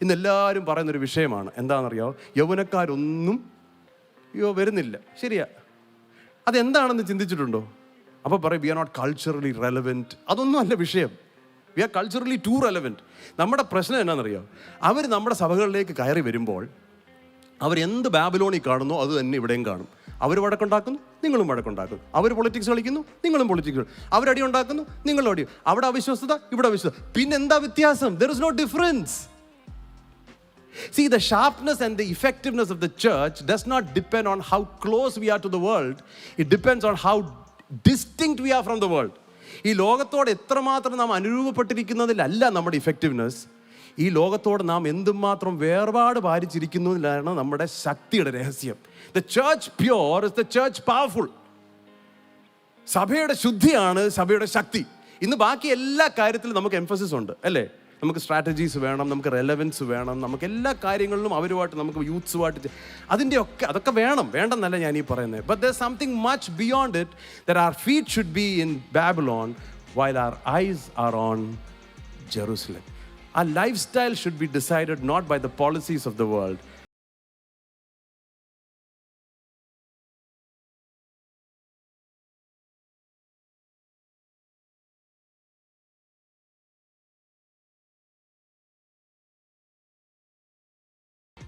ഇന്ന് എല്ലാവരും പറയുന്നൊരു വിഷയമാണ്. എന്താണെന്നറിയാമോ? യൗവനക്കാരൊന്നും വരുന്നില്ല. ശരിയാ. അതെന്താണെന്ന് ചിന്തിച്ചിട്ടുണ്ടോ? അപ്പോൾ പറയും we are not culturally relevant. അതൊന്നും അല്ല വിഷയം. We are culturally too relevant. നമ്മുടെ പ്രശ്നം എന്നാണെന്നറിയോ? അവർ നമ്മുടെ സഭകളിലേക്ക് കയറി വരുമ്പോൾ അവരെന്ത് ബാബിലോണിൽ കാണുന്നോ അത് തന്നെ ഇവിടെയും കാണും. അവർ വഴക്കുണ്ടാക്കുന്നു, നിങ്ങളും വഴക്കുണ്ടാക്കുന്നു. അവർ പൊളിറ്റിക്സ് കളിക്കുന്നു, നിങ്ങളും പൊളിറ്റിക്സ് കളിക്കുന്നു. അവരടി ഉണ്ടാക്കുന്നു, നിങ്ങളും അടി. അവിടെ അവിശ്വസ്തത, ഇവിടെ അവിശ്വസ്തത. പിന്നെന്താ വ്യത്യാസം? There is no difference. See, the sharpness and the effectiveness of the church does not depend on how close we are to the world. It depends on how distinct we are from the world. ഈ ലോകത്തോട് എത്രമാത്രം നാം അനുരൂപപ്പെട്ടിരിക്കുന്നതിലല്ല നമ്മുടെ effectiveness. ഈ ലോകത്തോട് നാം എന്തുമാത്രം വേർപാട് പാലിച്ചിരിക്കുന്നതിലാണ് നമ്മുടെ ശക്തിയുടെ രഹസ്യം. The church pure is the church powerful. സഭയുടെ ശുദ്ധിയാണ് സഭയുടെ ശക്തി. ഇന്ന് ബാക്കി എല്ലാ കാര്യത്തിലും നമുക്ക് എംഫസിസ് ഉണ്ട്, അല്ലേ? നമുക്ക് സ്ട്രാറ്റജീസ് വേണം, നമുക്ക് റെലവൻസ് വേണം, നമുക്ക് എല്ലാ കാര്യങ്ങളിലും അവരുമായിട്ട്, നമുക്ക് യൂത്ത്സുമായിട്ട് അതൊക്കെ വേണം, വേണ്ടെന്നല്ല ഞാൻ ഈ പറയുന്നത്. But there something much beyond it that our feet should be in Babylon while our eyes are on Jerusalem. Our lifestyle should be decided not by the policies of the world